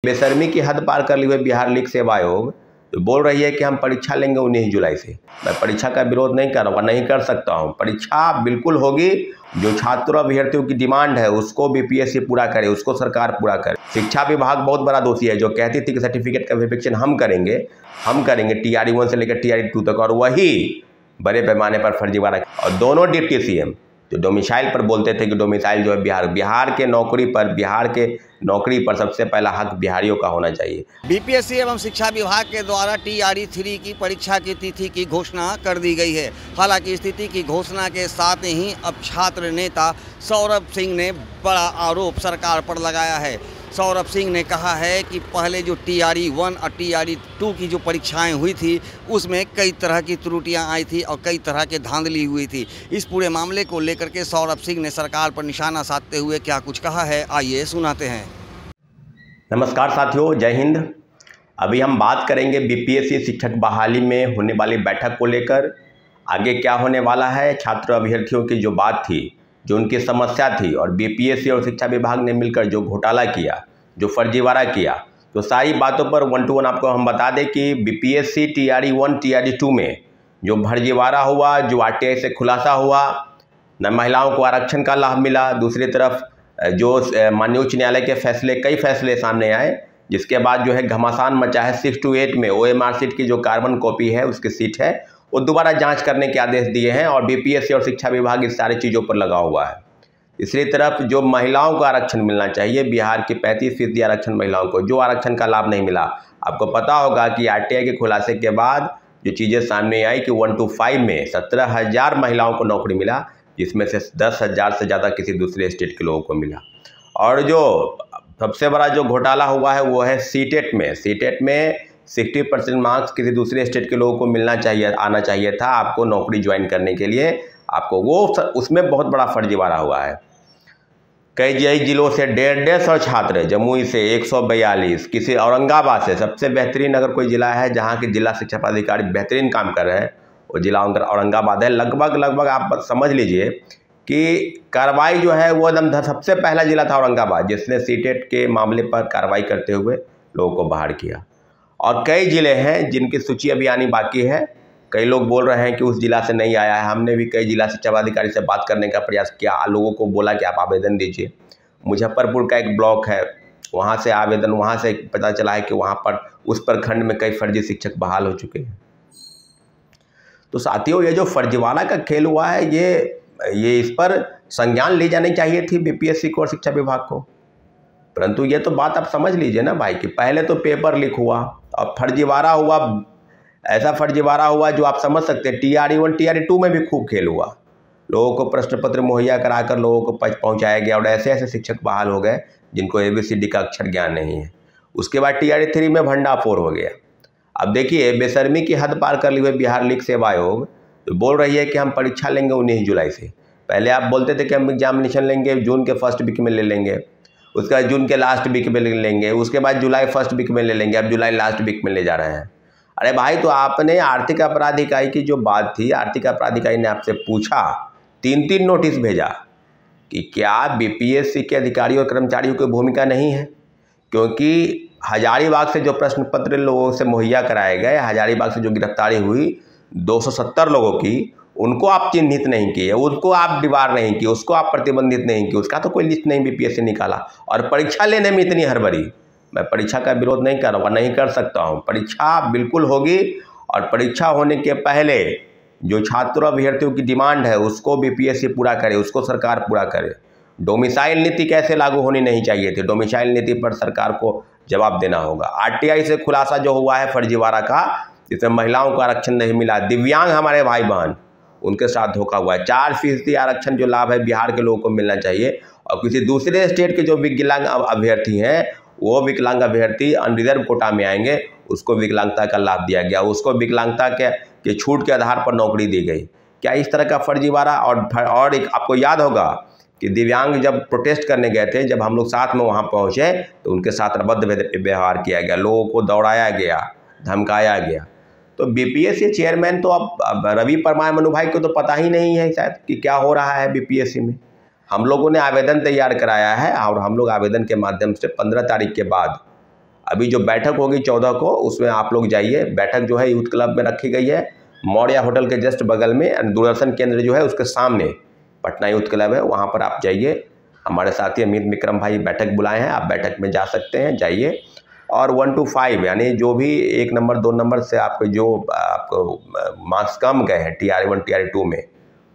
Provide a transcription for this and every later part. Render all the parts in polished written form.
बेशर्मी की हद पार कर ली हुई बिहार लीग सेवा आयोग तो बोल रही है कि हम परीक्षा लेंगे 19 जुलाई से। मैं परीक्षा का विरोध नहीं कर रहा, नहीं कर सकता हूं। परीक्षा बिल्कुल होगी। जो छात्र अभ्यर्थियों की डिमांड है उसको बीपीएससी पूरा करे, उसको सरकार पूरा करे। शिक्षा विभाग बहुत बड़ा दोषी है जो कहती थी कि सर्टिफिकेट का वेरिफिकेशन हम करेंगे TRE 1 से लेकर TRE 2 तक, और वही बड़े पैमाने पर फर्जीवाड़ा। और दोनों डिप्टी सीएम जो डोमिसाइल पर बोलते थे कि डोमिसाइल जो है बिहार के नौकरी पर सबसे पहला हक बिहारियों का होना चाहिए। बीपीएससी एवं शिक्षा विभाग के द्वारा TRE 3 की परीक्षा की तिथि की घोषणा कर दी गई है। हालांकि स्थिति की घोषणा के साथ ही अब छात्र नेता सौरभ सिंह ने बड़ा आरोप सरकार पर लगाया है। सौरभ सिंह ने कहा है कि पहले जो TRE 1 और TRE 2 की जो परीक्षाएं हुई थी उसमें कई तरह की त्रुटियां आई थी और कई तरह के धांधली हुई थी। इस पूरे मामले को लेकर के सौरभ सिंह ने सरकार पर निशाना साधते हुए क्या कुछ कहा है, आइए सुनाते हैं। नमस्कार साथियों, जय हिंद। अभी हम बात करेंगे बीपीएससी शिक्षक बहाली में होने वाली बैठक को लेकर। आगे क्या होने वाला है, छात्र अभ्यर्थियों की जो बात थी, जो उनकी समस्या थी, और बीपीएससी और शिक्षा विभाग ने मिलकर जो घोटाला किया, जो फर्जीवाड़ा किया, तो सारी बातों पर 1 to 1 आपको हम बता दें कि बीपीएससी TRE 1 TRE 2 में जो फर्जीवाड़ा हुआ, जो RTI से खुलासा हुआ, न महिलाओं को आरक्षण का लाभ मिला। दूसरी तरफ जो माननीय उच्च न्यायालय के कई फैसले सामने आए, जिसके बाद जो है घमासान मचा है। 6 to 8 में OMR सीट की जो कार्बन कॉपी है, उसकी सीट है, वो दोबारा जांच करने के आदेश दिए हैं, और बीपीएससी और शिक्षा विभाग इस सारी चीज़ों पर लगा हुआ है। तीसरी तरफ जो महिलाओं को आरक्षण मिलना चाहिए, बिहार की 35% आरक्षण महिलाओं को, जो आरक्षण का लाभ नहीं मिला। आपको पता होगा कि RTI के खुलासे के बाद जो चीज़ें सामने आई कि 1 to 5 में 17,000 महिलाओं को नौकरी मिला, जिसमें से 10,000 से ज़्यादा किसी दूसरे स्टेट के लोगों को मिला। और जो सबसे बड़ा जो घोटाला हुआ है वो है सीटेट में 60% मार्क्स किसी दूसरे स्टेट के लोगों को आना चाहिए था आपको नौकरी ज्वाइन करने के लिए, आपको वो उसमें बहुत बड़ा फर्जीवाड़ा हुआ है। कई जिलों से 150 छात्र, जमुई से 142, किसी औरंगाबाद से, सबसे बेहतरीन अगर कोई ज़िला है जहाँ के जिला शिक्षा पदाधिकारी बेहतरीन काम कर रहे हैं वो जिला औरंगाबाद है। लगभग आप समझ लीजिए कि कार्रवाई जो है वो एकदम सबसे पहला जिला था औरंगाबाद, जिसने सीटेट के मामले पर कार्रवाई करते हुए लोगों को बाहर किया। और कई ज़िले हैं जिनकी सूची अभी आनी बाकी है। कई लोग बोल रहे हैं कि उस जिला से नहीं आया है। हमने भी कई जिला शिक्षा पदाधिकारी से बात करने का प्रयास किया, लोगों को बोला कि आप आवेदन दीजिए। मुजफ्फरपुर का एक ब्लॉक है, वहाँ से आवेदन, वहाँ से पता चला है कि वहाँ पर उस प्रखंड में कई फर्जी शिक्षक बहाल हो चुके हैं। तो साथियों, ये जो फर्जीवाड़ा का खेल हुआ है, ये इस पर संज्ञान ली जानी चाहिए थी बीपीएससी को और शिक्षा विभाग को। परंतु ये तो बात आप समझ लीजिए ना भाई, कि पहले तो पेपर लीक हुआ और फर्जीवाड़ा हुआ, ऐसा फर्जीवाड़ा हुआ जो आप समझ सकते हैं। TRE 1 TRE 2 में भी खूब खेल हुआ, लोगों को प्रश्न पत्र मुहैया कराकर लोगों को पहुंचाया गया, और ऐसे शिक्षक बहाल हो गए जिनको ABCD का अक्षर ज्ञान नहीं है। उसके बाद TRE 3 में भंडाफोड़ हो गया। अब देखिए, बेशर्मी की हद पार कर ली हुई बिहार लीग सेवा आयोग तो बोल रही है कि हम परीक्षा लेंगे 19 जुलाई से। पहले आप बोलते थे कि हम एग्जामिनेशन लेंगे जून के फर्स्ट वीक में ले लेंगे, उसके बाद जून के लास्ट वीक में ले लेंगे, उसके बाद जुलाई फर्स्ट वीक में ले लेंगे, अब जुलाई लास्ट वीक में ले जा रहे हैं। अरे भाई, तो आपने आर्थिक अपराध इकाई की जो बात थी, आर्थिक अपराध इकाई ने आपसे पूछा, 3 नोटिस भेजा कि क्या बीपीएससी के अधिकारियों और कर्मचारियों की भूमिका नहीं है, क्योंकि हजारीबाग से जो प्रश्न पत्र लोगों से मुहैया कराए गए, हजारीबाग से जो गिरफ्तारी हुई 270 लोगों की, उनको आप चिन्हित नहीं किए, उनको आप दीवार नहीं किए, उसको आप प्रतिबंधित नहीं किए, उसका तो कोई लिस्ट नहीं बीपीएससी निकाला। और परीक्षा लेने में इतनी हड़बड़ी। मैं परीक्षा का विरोध नहीं कर रहा, नहीं कर सकता हूँ। परीक्षा बिल्कुल होगी, और परीक्षा होने के पहले जो छात्र अभ्यर्थियों की डिमांड है उसको बीपीएससी पूरा करे, उसको सरकार पूरा करे। डोमिसाइल नीति कैसे लागू होनी नहीं चाहिए थी, डोमिसाइल नीति पर सरकार को जवाब देना होगा। RTI से खुलासा जो हुआ है फर्जीवाड़ा का, जिसमें महिलाओं को आरक्षण नहीं मिला, दिव्यांग हमारे भाई बहन, उनके साथ धोखा हुआ है। 4% आरक्षण जो लाभ है बिहार के लोगों को मिलना चाहिए, और किसी दूसरे स्टेट के जो विकलांग अभ्यर्थी हैं, वो विकलांग अभ्यर्थी अनरिजर्व कोटा में आएंगे, उसको विकलांगता का लाभ दिया गया, उसको विकलांगता के छूट के आधार पर नौकरी दी गई। क्या इस तरह का फर्जीवाड़ा? और एक आपको याद होगा कि दिव्यांग जब प्रोटेस्ट करने गए थे, जब हम लोग साथ में वहाँ पहुँचे तो उनके साथ अभद्र व्यवहार किया गया, लोगों को दौड़ाया गया, धमकाया गया। तो बीपीएससी चेयरमैन तो अब रवि परमार मनु भाई को तो पता ही नहीं है शायद कि क्या हो रहा है बीपीएससी में। हम लोगों ने आवेदन तैयार कराया है, और हम लोग आवेदन के माध्यम से 15 तारीख के बाद अभी जो बैठक होगी 14 को, उसमें आप लोग जाइए। बैठक जो है यूथ क्लब में रखी गई है, मौर्य होटल के जस्ट बगल में, दूरदर्शन केंद्र जो है उसके सामने पटना यूथ क्लब है, वहाँ पर आप जाइए। हमारे साथी अमित विक्रम भाई बैठक बुलाए हैं, आप बैठक में जा सकते हैं, जाइए। और 1 to 5 यानी जो भी 1 नंबर 2 नंबर से आपको जो आपको मार्क्स कम गए हैं TRE1 TRE2 में,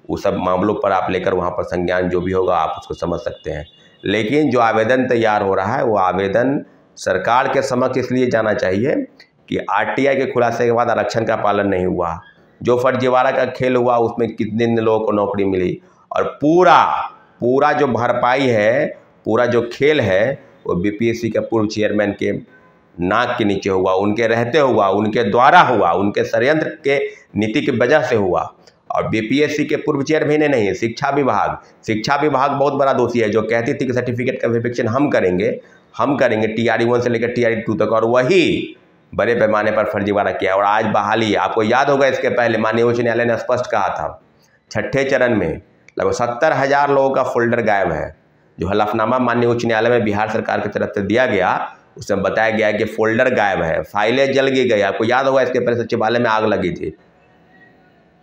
वो सब मामलों पर आप लेकर वहाँ पर संज्ञान जो भी होगा आप उसको समझ सकते हैं। लेकिन जो आवेदन तैयार हो रहा है वो आवेदन सरकार के समक्ष इसलिए जाना चाहिए कि RTI के खुलासे के बाद आरक्षण का पालन नहीं हुआ, जो फर्जीवाड़ा का खेल हुआ उसमें कितने लोगों को नौकरी मिली, और पूरा जो भरपाई है, पूरा जो खेल है वो BPSC के पूर्व चेयरमैन के नाक के नीचे हुआ, उनके रहते हुआ, उनके द्वारा हुआ, उनके षड्यंत्र के नीति की वजह से हुआ। और BPSC के पूर्व चेयरमैन नहीं, शिक्षा विभाग बहुत बड़ा दोषी है, जो कहती थी कि सर्टिफिकेट का वेरिफिकेशन हम करेंगे TRE1 से लेकर TRE2 तक, और वही बड़े पैमाने पर फर्जीवाड़ा किया। और आज बहाली, आपको याद होगा इसके पहले माननीय उच्च न्यायालय ने स्पष्ट कहा था, छठे चरण में लगभग 70,000 लोगों का फोल्डर गायब है। जो हलफनामा माननीय उच्च न्यायालय में बिहार सरकार की तरफ से दिया गया, उसमें बताया गया है कि फोल्डर गायब है, फाइलें जल गई। आपको याद होगा इसके पहले सचिवालय में आग लगी थी।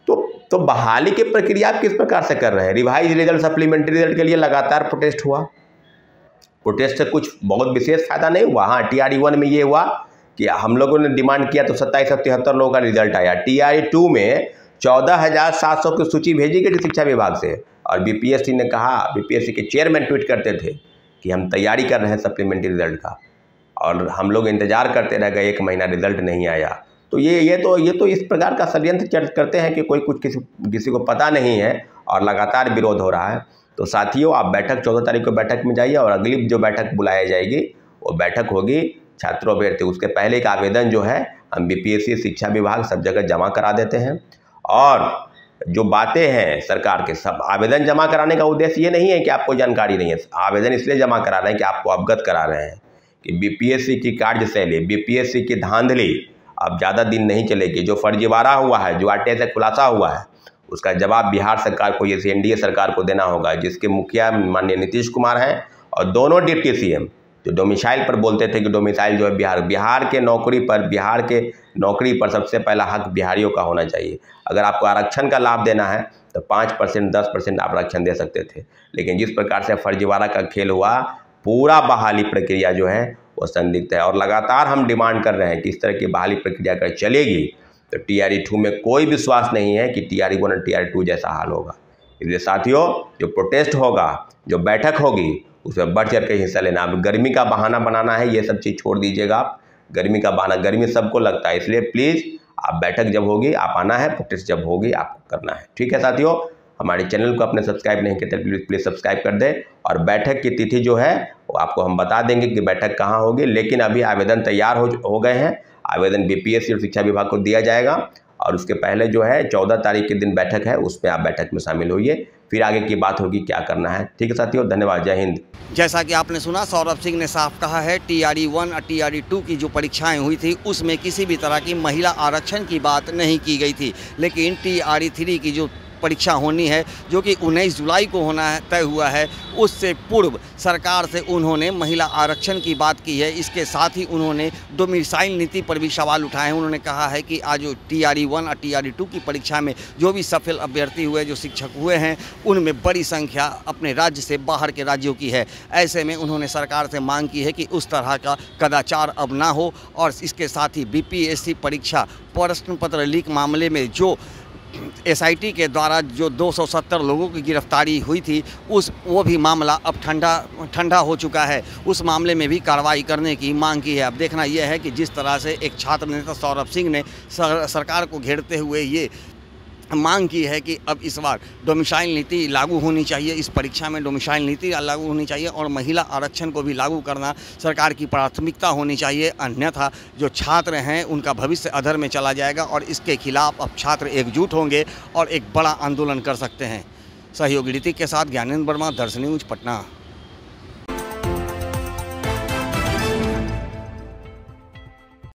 तो बहाली की प्रक्रिया आप किस प्रकार से कर रहे हैं? रिवाइज रिजल्ट, सप्लीमेंट्री रिजल्ट के लिए लगातार प्रोटेस्ट हुआ। प्रोटेस्ट से कुछ बहुत विशेष फायदा नहीं हुआ। हाँ, TRE1 में ये हुआ कि हम लोगों ने डिमांड किया तो 2773 लोगों का रिजल्ट आया। TRE2 में 14,700 की सूची भेजी गई थी शिक्षा विभाग से, और BPSC ने कहा, BPSC के चेयरमैन ट्वीट करते थे कि हम तैयारी कर रहे हैं सप्लीमेंट्री रिजल्ट का, और हम लोग इंतजार करते रह गए, 1 महीना रिजल्ट नहीं आया। तो ये तो इस प्रकार का षड्यंत्र करते हैं कि कोई कुछ किसी को पता नहीं है और लगातार विरोध हो रहा है। तो साथियों, आप बैठक 14 तारीख को बैठक में जाइए, और अगली जो बैठक बुलाई जाएगी वो बैठक होगी छात्रों अभ्यर्थी। उसके पहले एक आवेदन जो है हम BPSC, शिक्षा विभाग सब जगह जमा करा देते हैं। और जो बातें हैं सरकार के, सब आवेदन जमा कराने का उद्देश्य ये नहीं है कि आपको जानकारी नहीं है, आवेदन इसलिए जमा करा रहे हैं कि आपको अवगत करा रहे हैं कि BPSC की कार्यशैली, BPSC की धांधली अब ज़्यादा दिन नहीं चलेगी। जो फर्जीवाड़ा हुआ है, जो RTI से खुलासा हुआ है, उसका जवाब बिहार सरकार को, जैसे NDA सरकार को देना होगा, जिसके मुखिया माननीय नीतीश कुमार हैं, और दोनों डिप्टी CM जो डोमिसाइल पर बोलते थे कि डोमिसाइल जो है बिहार के नौकरी पर सबसे पहला हक बिहारियों का होना चाहिए। अगर आपको आरक्षण का लाभ देना है तो 5% 10% आप आरक्षण दे सकते थे, लेकिन जिस प्रकार से फर्जीवाड़ा का खेल हुआ, पूरा बहाली प्रक्रिया जो है वो संदिग्ध है। और लगातार हम डिमांड कर रहे हैं कि इस तरह की बहाली प्रक्रिया अगर चलेगी तो TRE2 में कोई विश्वास नहीं है कि TRE1 और TRE2 जैसा हाल होगा। इसलिए साथियों, जो प्रोटेस्ट होगा, जो बैठक होगी, उसमें बढ़ चढ़ के हिस्सा लेना। अब गर्मी का बहाना बनाना है, ये सब चीज़ छोड़ दीजिएगा आप। गर्मी का बहाना, गर्मी सबको लगता है, इसलिए प्लीज़ आप बैठक जब होगी आप आना है, प्रोटेस्ट जब होगी आपको करना है। ठीक है साथियों, हमारे चैनल को अपने सब्सक्राइब नहीं किया तो प्लीज़ सब्सक्राइब कर दें। और बैठक की तिथि जो है वो आपको हम बता देंगे कि बैठक कहाँ होगी, लेकिन अभी आवेदन तैयार हो गए हैं। आवेदन BPSC और शिक्षा विभाग को दिया जाएगा, और उसके पहले जो है 14 तारीख के दिन बैठक है, उसमें आप बैठक में शामिल होइए, फिर आगे की बात होगी क्या करना है। ठीक है साथियों, धन्यवाद, जय हिंद। जैसा कि आपने सुना, सौरभ सिंह ने साफ कहा है, TRE1 और TRE2 की जो परीक्षाएं हुई थी उसमें किसी भी तरह की महिला आरक्षण की बात नहीं की गई थी, लेकिन TRE3 की जो परीक्षा होनी है, जो कि 19 जुलाई को होना है, तय हुआ है, उससे पूर्व सरकार से उन्होंने महिला आरक्षण की बात की है। इसके साथ ही उन्होंने डोमिसाइल नीति पर भी सवाल उठाए हैं। उन्होंने कहा है कि आज जो TRE1 और TRE2 की परीक्षा में जो भी सफल अभ्यर्थी हुए, जो शिक्षक हुए हैं, उनमें बड़ी संख्या अपने राज्य से बाहर के राज्यों की है। ऐसे में उन्होंने सरकार से मांग की है कि उस तरह का कदाचार अब ना हो, और इसके साथ ही BPSC परीक्षा प्रश्न पत्र लीक मामले में जो SIT के द्वारा जो 270 लोगों की गिरफ्तारी हुई थी, वो भी मामला अब ठंडा हो चुका है। उस मामले में भी कार्रवाई करने की मांग की है। अब देखना यह है कि जिस तरह से एक छात्र नेता सौरभ सिंह ने सरकार को घेरते हुए ये मांग की है कि अब इस बार डोमिसाइल नीति लागू होनी चाहिए, इस परीक्षा में डोमिसाइल नीति लागू होनी चाहिए, और महिला आरक्षण को भी लागू करना सरकार की प्राथमिकता होनी चाहिए। अन्यथा जो छात्र हैं उनका भविष्य अधर में चला जाएगा, और इसके खिलाफ अब छात्र एकजुट होंगे और एक बड़ा आंदोलन कर सकते हैं। सहयोगी ऋतिक के साथ ज्ञानेंद्र वर्मा, दर्शन न्यूज, पटना।